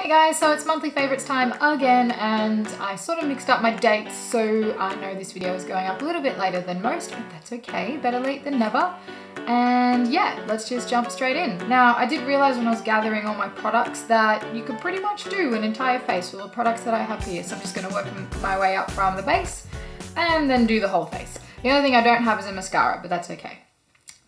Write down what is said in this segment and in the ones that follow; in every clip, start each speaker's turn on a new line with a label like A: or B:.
A: Hey guys, so it's monthly favorites time again, and I sort of mixed up my dates, so I know this video is going up a little bit later than most, but that's okay, better late than never. And yeah, let's just jump straight in. Now, I did realize when I was gathering all my products that you could pretty much do an entire face with the products that I have here, so I'm just gonna work my way up from the base and then do the whole face. The only thing I don't have is a mascara, but that's okay.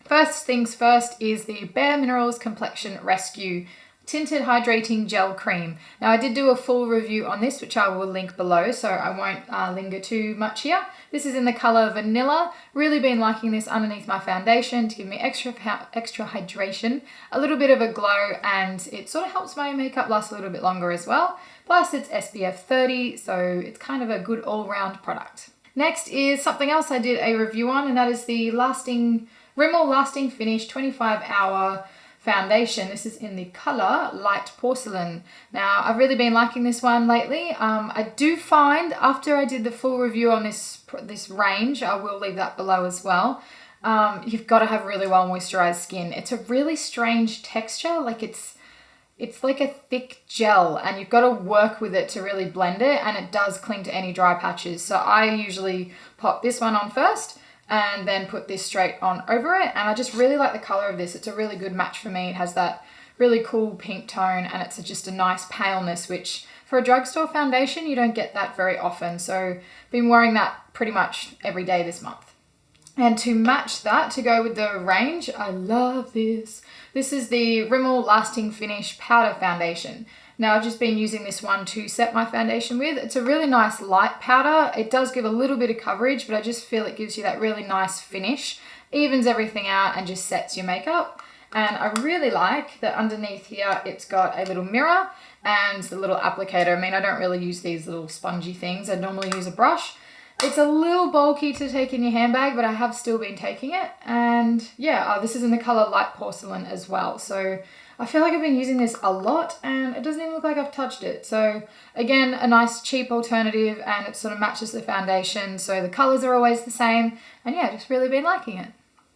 A: First things first is the Bare Minerals Complexion Rescue Tinted Hydrating Gel Cream. Now, I did do a full review on this, which I will link below, so I won't linger too much here. This is in the color Vanilla. Really been liking this underneath my foundation to give me extra hydration, a little bit of a glow, and it sort of helps my makeup last a little bit longer as well. Plus, it's SPF 30, so it's kind of a good all-round product. Next is something else I did a review on, and that is the Rimmel Lasting Finish 25-Hour Foundation. This is in the color Light Porcelain. Now, I've really been liking this one lately. I do find after I did the full review on this range, I will leave that below as well, you've got to have really well moisturized skin. It's a really strange texture, like it's like a thick gel, and you've got to work with it to really blend it, and it does cling to any dry patches. So I usually pop this one on first and then put this straight on over it. And I just really like the color of this. It's a really good match for me. It has that really cool pink tone, and it's just a nice paleness, which for a drugstore foundation, you don't get that very often. So I've been wearing that pretty much every day this month. And to match that, to go with the range, I love this. This is the Rimmel Lasting Finish Powder Foundation. Now, I've just been using this one to set my foundation with. It's a really nice light powder. It does give a little bit of coverage, but I just feel it gives you that really nice finish, evens everything out and just sets your makeup. And I really like that underneath here, it's got a little mirror and the little applicator. I mean, I don't really use these little spongy things. I normally use a brush. It's a little bulky to take in your handbag, but I have still been taking it. And yeah, this is in the color Light Porcelain as well. So I feel like I've been using this a lot, and it doesn't even look like I've touched it. So again, a nice cheap alternative, and it sort of matches the foundation. So the colors are always the same. And yeah, just really been liking it.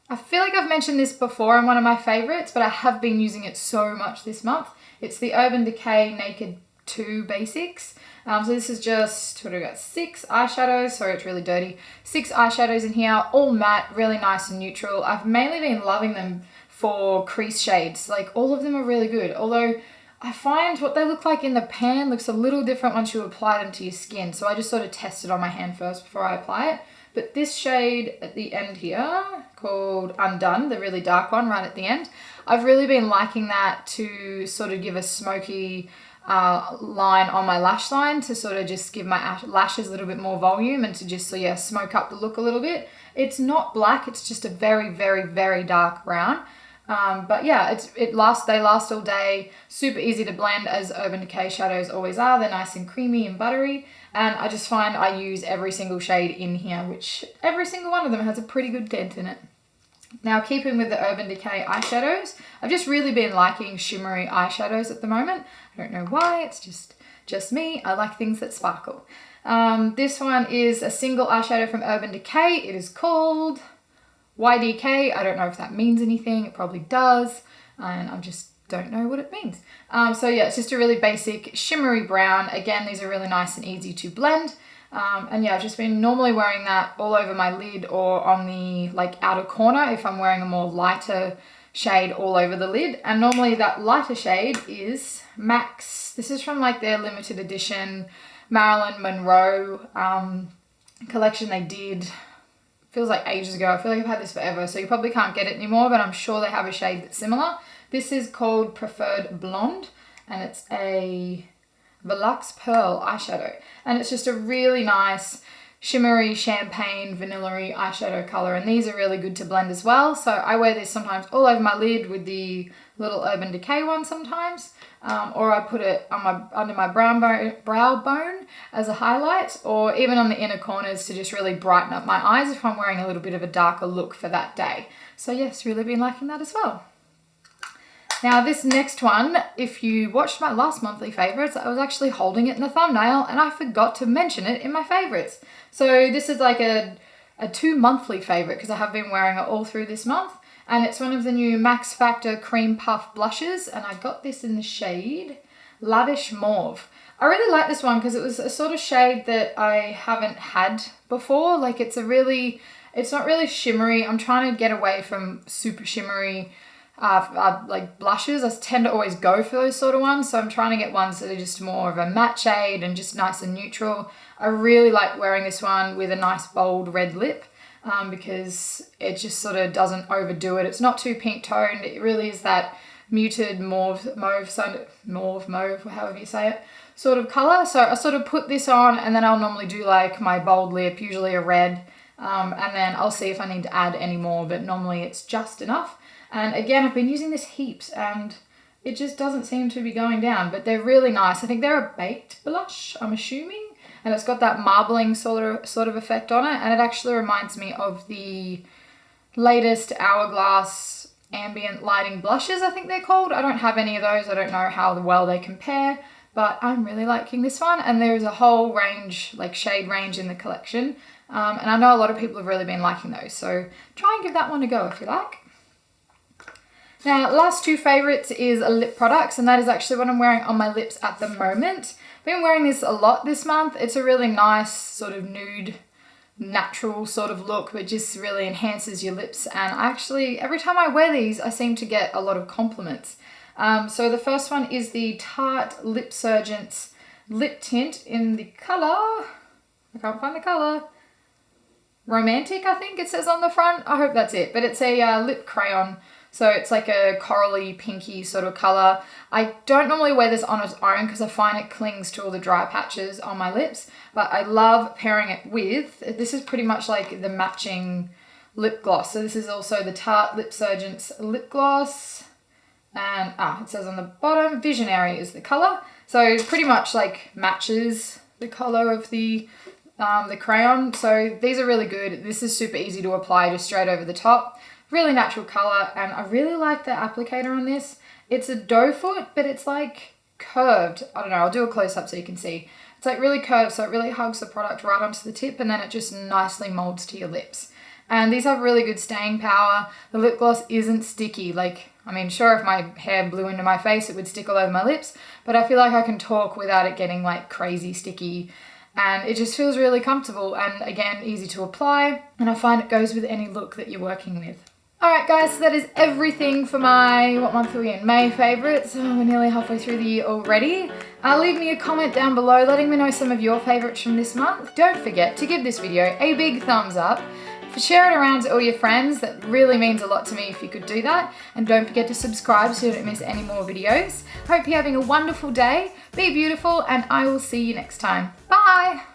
A: I feel like I've mentioned this before in one of my favorites, but I have been using it so much this month. It's the Urban Decay Naked 2 Basics. So this is just, what do we got, 6 eyeshadows. Sorry, it's really dirty. 6 eyeshadows in here, all matte, really nice and neutral. I've mainly been loving them for crease shades. Like, all of them are really good. Although I find what they look like in the pan looks a little different once you apply them to your skin. So I just sort of test it on my hand first before I apply it. But this shade at the end here, called Undone, the really dark one right at the end, I've really been liking that to sort of give a smoky line on my lash line, to sort of just give my lashes a little bit more volume, and to just, so yeah, smoke up the look a little bit. It's not black, it's just a very, very, very dark brown. But yeah, they last all day, super easy to blend, as Urban Decay shadows always are. They're nice and creamy and buttery, and I just find I use every single shade in here, which every single one of them has a pretty good tint in it. Now, keeping with the Urban Decay eyeshadows, I've just really been liking shimmery eyeshadows at the moment. I don't know why, it's just me. I like things that sparkle. This one is a single eyeshadow from Urban Decay. It is called YDK. I don't know if that means anything. It probably does, and I just don't know what it means. So yeah, it's just a really basic shimmery brown. Again, these are really nice and easy to blend. And yeah, I've just been normally wearing that all over my lid or on the like outer corner if I'm wearing a more lighter shade all over the lid. And normally that lighter shade is Max. This is from like their limited edition Marilyn Monroe collection they did. Feels like ages ago. I feel like I've had this forever, so you probably can't get it anymore, but I'm sure they have a shade that's similar. This is called Preferred Blonde, and it's a Veluxe Pearl eyeshadow, and it's just a really nice shimmery champagne vanilla-y eyeshadow color, and these are really good to blend as well. So I wear this sometimes all over my lid with the little Urban Decay one sometimes, or I put it on under my brow bone as a highlight, or even on the inner corners to just really brighten up my eyes if I'm wearing a little bit of a darker look for that day. So yes, really been liking that as well. Now, this next one, if you watched my last monthly favorites, I was actually holding it in the thumbnail and I forgot to mention it in my favorites. So this is like a 2 monthly favorite because I have been wearing it all through this month. And it's one of the new Max Factor Cream Puff blushes, and I got this in the shade Lavish Mauve. I really like this one because it was a sort of shade that I haven't had before. Like it's not really shimmery. I'm trying to get away from super shimmery like blushes. I tend to always go for those sort of ones. So I'm trying to get ones that are just more of a matte shade and just nice and neutral. I really like wearing this one with a nice bold red lip because it just sort of doesn't overdo it. It's not too pink toned. It really is that muted mauve, however you say it, sort of color. So I sort of put this on and then I'll normally do like my bold lip, usually a red, and then I'll see if I need to add any more, but normally it's just enough. And again, I've been using this heaps and it just doesn't seem to be going down, but they're really nice. I think they're a baked blush, I'm assuming, and it's got that marbling sort of effect on it, and it actually reminds me of the latest Hourglass ambient lighting blushes, I think they're called. I don't have any of those. I don't know how well they compare, but I'm really liking this one. And there's a whole range, like shade range in the collection. And I know a lot of people have really been liking those. So try and give that one a go if you like. Now, last two favorites is lip products, and that is actually what I'm wearing on my lips at the moment. I've been wearing this a lot this month. It's a really nice sort of nude, natural sort of look, but just really enhances your lips. And actually, every time I wear these, I seem to get a lot of compliments. So the first one is the Tarte Lip Surgence lip tint in the color, I can't find the color, Romantic, I think it says on the front. I hope that's it, but it's a lip crayon. So it's like a corally pinky sort of color. I don't normally wear this on its own because I find it clings to all the dry patches on my lips, but I love pairing it with, this is pretty much like the matching lip gloss. So this is also the Tarte Lip Surgence lip gloss, and it says on the bottom, Visionary is the color. So it pretty much like matches the color of the crayon. So these are really good. This is super easy to apply just straight over the top. Really natural color, and I really like the applicator on this. It's a doe foot, but it's like curved. I don't know, I'll do a close up so you can see. It's like really curved, so it really hugs the product right onto the tip, and then it just nicely molds to your lips. And these have really good staying power. The lip gloss isn't sticky. Like, I mean, sure, if my hair blew into my face, it would stick all over my lips, but I feel like I can talk without it getting like crazy sticky. And it just feels really comfortable, and again, easy to apply. And I find it goes with any look that you're working with. Alright guys, so that is everything for my, what month are we in? May favorites. Oh, we're nearly halfway through the year already. Leave me a comment down below letting me know some of your favorites from this month. Don't forget to give this video a big thumbs up. Share it around to all your friends. That really means a lot to me if you could do that. And don't forget to subscribe so you don't miss any more videos. Hope you're having a wonderful day. Be beautiful, and I will see you next time. Bye!